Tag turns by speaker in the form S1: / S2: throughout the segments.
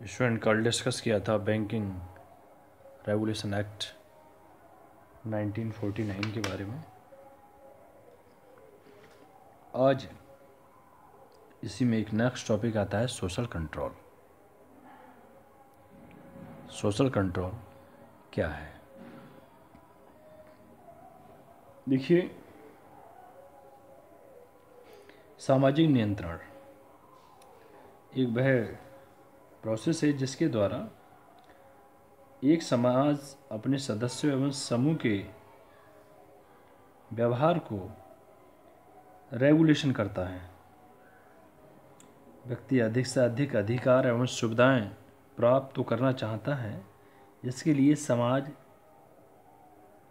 S1: Student कल discuss किया था बैंकिंग रेगुलेशन एक्ट 1949 के बारे में। आज इसी में एक नेक्स्ट टॉपिक आता है सोशल कंट्रोल। सोशल कंट्रोल क्या है? देखिए, सामाजिक नियंत्रण एक वह प्रोसेस है जिसके द्वारा एक समाज अपने सदस्यों एवं समूह के व्यवहार को रेगुलेशन करता है। व्यक्ति अधिक से अधिक अधिकार एवं सुविधाएं प्राप्त तो करना चाहता है, जिसके लिए समाज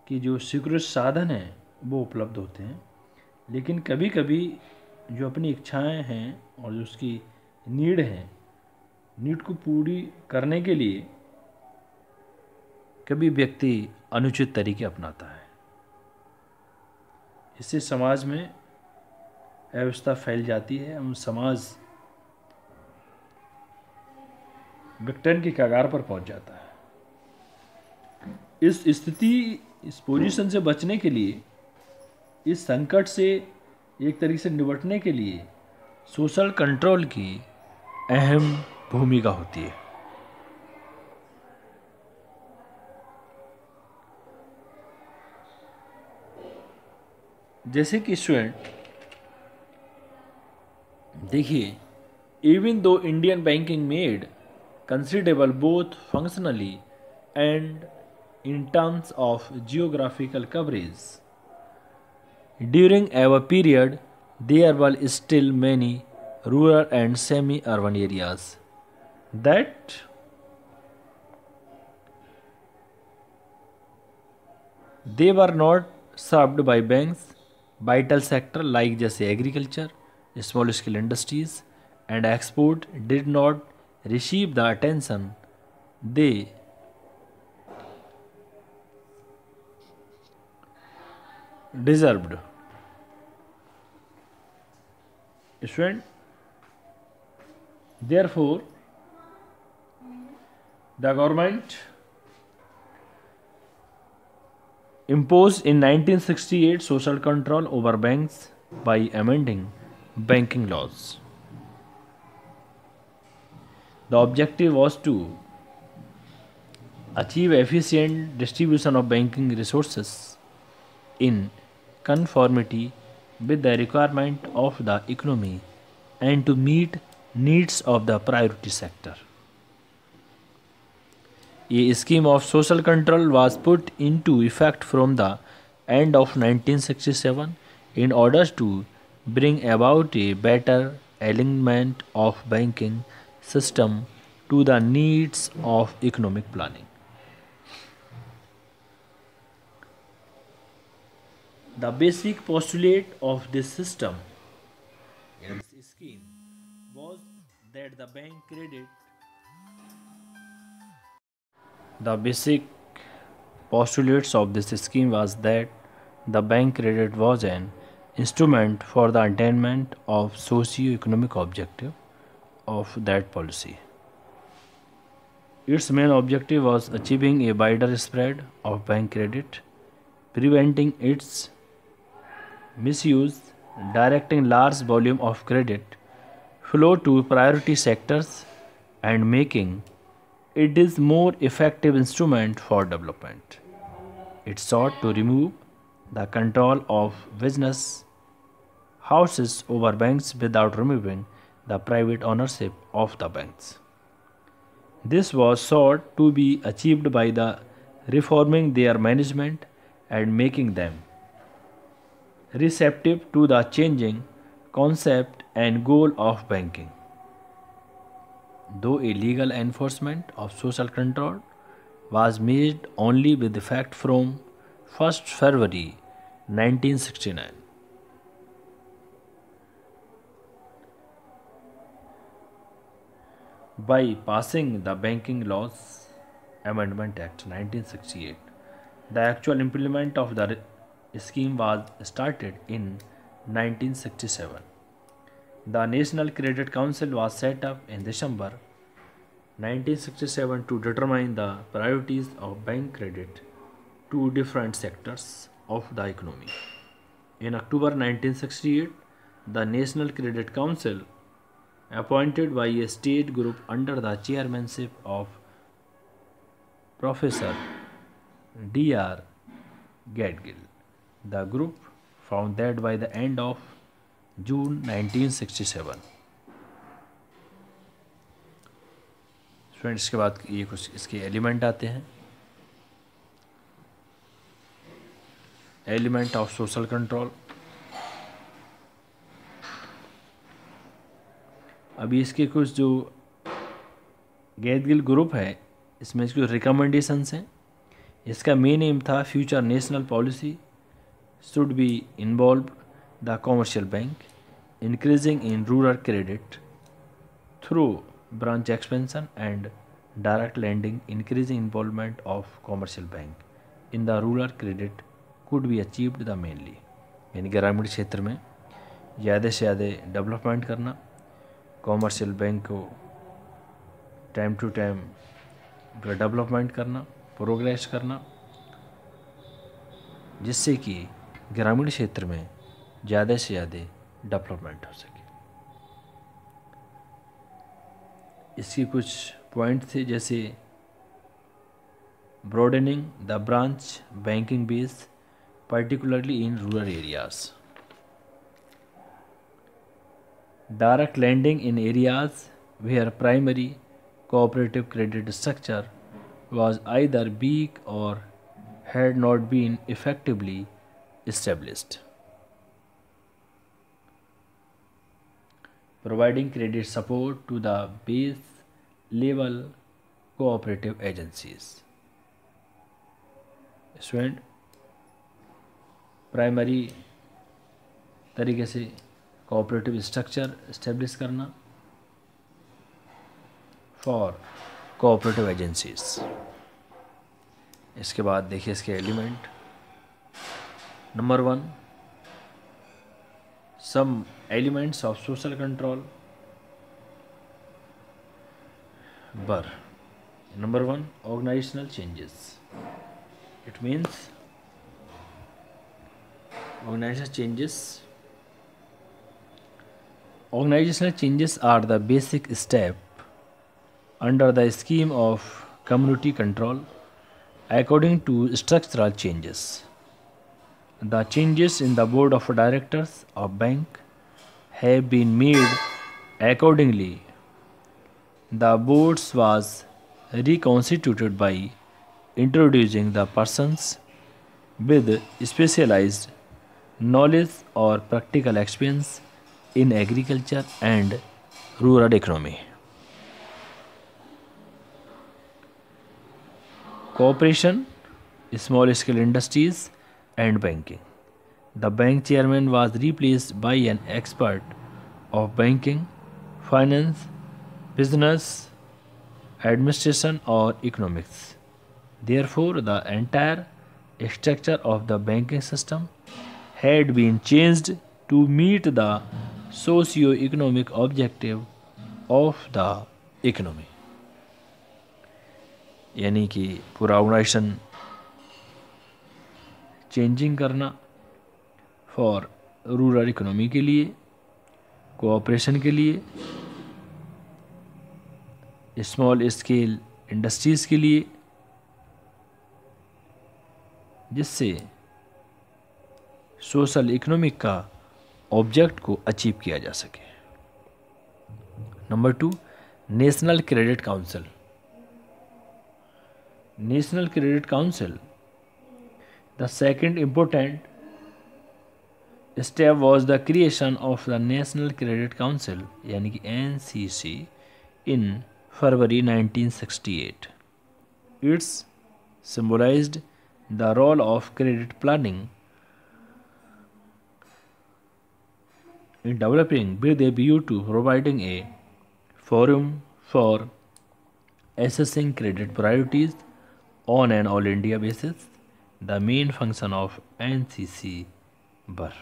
S1: की जो स्वीकृत साधन हैं वो उपलब्ध होते हैं। लेकिन कभी कभी जो अपनी इच्छाएं हैं और जो उसकी नीड को पूरी करने के लिए कभी व्यक्ति अनुचित तरीके अपनाता है। इससे समाज में अव्यवस्था फैल जाती है एवं समाज विघटन की कगार पर पहुंच जाता है। इस पोजीशन से बचने के लिए, इस संकट से एक तरीके से निपटने के लिए सोशल कंट्रोल की अहम भूमिका होती है। जैसे कि स्टूडेंट देखिए, even though Indian banking made considerable both functionally and in terms of geographical coverage. During our period, there were still many rural and semi-urban areas that they were not served by banks. Vital sector like जैसे agriculture, small scale industries and export did not receive the attention they deserved. Student, therefore, the government imposed in 1968 social control over banks by amending banking laws. The objective was to achieve efficient distribution of banking resources in conformity with the requirement of the economy and to meet needs of the priority sector. A scheme of social control was put into effect from the end of 1967 in order to bring about a better alignment of banking system to the needs of economic planning. The basic postulate of this system, this scheme, was that the basic postulates of this scheme was that the bank credit was an instrument for the attainment of socio-economic objective of that policy. Its main objective was achieving a wider spread of bank credit, preventing its misuse, directing large volume of credit flow to priority sectors, and making it is more effective instrument for development. It sought to remove the control of business houses over banks without removing the private ownership of the banks. This was sought to be achieved by the reforming their management and making them receptive to the changing concept and goal of banking. Though a legal enforcement of social control was made only with effect from 1st February 1969. By passing the Banking Laws Amendment Act 1968, the actual implement of the scheme was started in 1967. The National Credit Council was set up in December 1967 to determine the priorities of bank credit to different sectors of the economy. In October 1968, the National Credit Council, appointed by a state group under the chairmanship of Professor D.R. Gadgil. The group found that by the end of June 1967, students, के बाद ये कुछ इसके element आते हैं. Element of social control. अभी इसके कुछ जो गैदगिल ग्रुप है, इसमें इसके रिकमेंडेशंस हैं. इसका मेन एम था future national policy should be involve the commercial bank, increasing in rural credit through branch expansion and direct lending, increasing involvement of commercial bank in the rural credit could be achieved the mainly. यानी ग्रामीण क्षेत्र में ज़्यादा से ज़्यादा development करना, commercial bank को time to time development करना, प्रोग्रेस करना, जिससे कि ग्रामीण क्षेत्र में ज़्यादा से ज़्यादा डेवलपमेंट हो सके. इसके कुछ पॉइंट थे, जैसे broadening the branch banking base particularly in rural areas, direct lending in areas where primary cooperative credit structure was either weak or had not been effectively established, providing credit support to the base level cooperative agencies. Student, primary तरीके से cooperative structure establish करना for cooperative agencies. इसके बाद देखिए इसके element. Number 1, some elements of social control were, number 1, organizational changes. It means organizational changes are the basic step under the scheme of community control. According to structural changes, the changes in the board of directors of bank have been made accordingly. The boards was reconstituted by introducing the persons with specialized knowledge or practical experience in agriculture and rural economy. Cooperation, small scale industries and banking. The bank chairman was replaced by an expert of banking, finance, business, administration or economics. Therefore, the entire structure of the banking system had been changed to meet the socio-economic objective of the economy. यानी कि पूरा organisation changing करना for rural economy के लिए, cooperation के लिए, small scale industries के लिए, जिससे सोशल इकोनॉमिक का ऑब्जेक्ट को अचीव किया जा सके. Number 2, national credit council. National credit council, the second important step was the creation of the National Credit Council यानी कि NCC in February 1968. It's symbolized the role of credit planning in developing with a view to providing a forum for assessing credit priorities on an all India basis. The main function of NCC were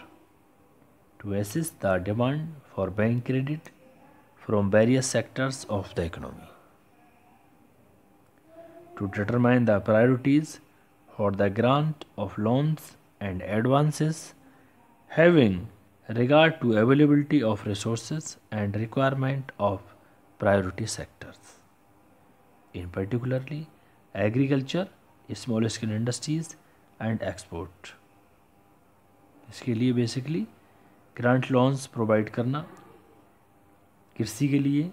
S1: to assess the demand for bank credit from various sectors of the economy. to determine the priorities for the grant of loans and advances, having regard to availability of resources and requirement of priority sectors, in particularly agriculture, small scale industries and export. इसके लिए basically grant loans provide करना कृषि के लिए,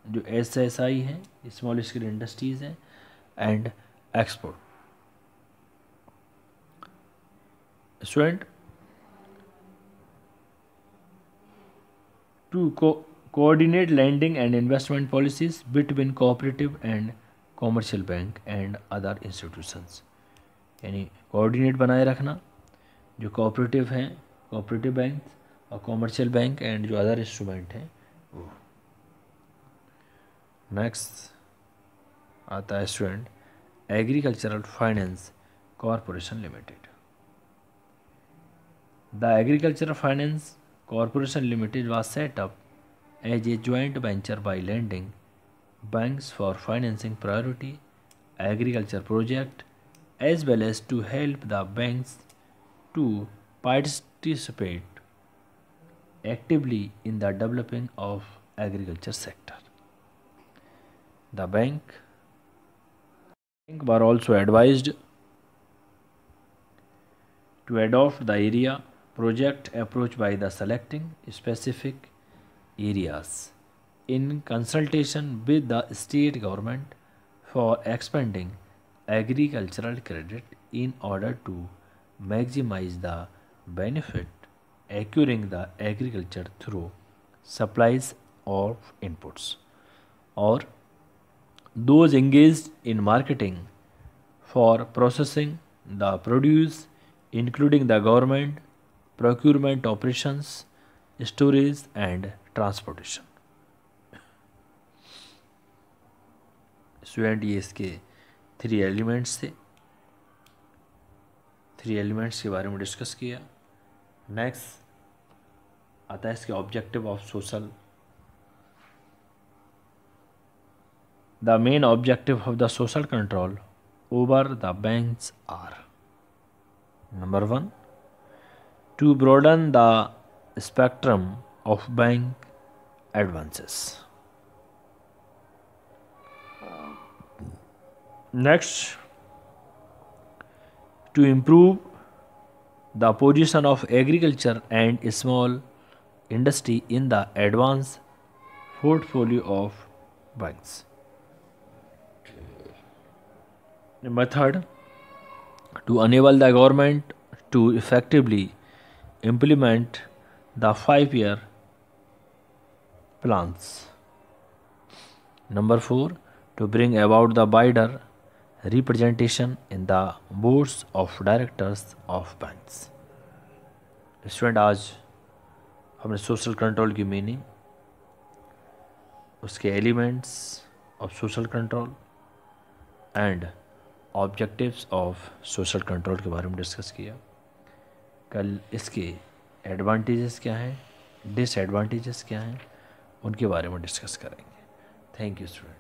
S1: जो SSI है, small scale industries हैं, and export. Student, to coordinate lending and investment policies between cooperative and commercial bank and other institutions. यानी कोऑर्डिनेट बनाए रखना जो कोऑपरेटिव हैं, कोऑपरेटिव बैंक और कॉमर्शियल बैंक एंड जो अदर इंस्ट्रूमेंट हैं वो. नेक्स्ट आता है student agricultural finance corporation limited. The agricultural finance Corporation Limited was set up as a joint venture by lending banks for financing priority agriculture project, as well as to help the banks to participate actively in the developing of agriculture sector. The bank were also advised to adopt the area project approach by the selecting specific areas in consultation with the state government for expanding agricultural credit in order to maximize the benefit accruing the agriculture through supplies of inputs, or those engaged in marketing for processing the produce, including the government procurement operations, storage and transportation. Student ये इसके 3 elements थे. 3 elements के बारे में discuss किया. Next आता है इसके objective of social. The main objective of the social control over the banks are: number 1, to broaden the spectrum of bank advances. Next, to improve the position of agriculture and small industry in the advance portfolio of banks. Method, to enable the government to effectively implement the 5-year plans. Number 4, to bring about the wider representation in the boards of directors of banks. Student आज हमने social control की meaning, उसके elements of social control and objectives of social control के बारे में discuss किया. कल इसके एडवांटेजेस क्या हैं, डिसएडवांटेजेस क्या हैं, उनके बारे में डिस्कस करेंगे. Thank you student.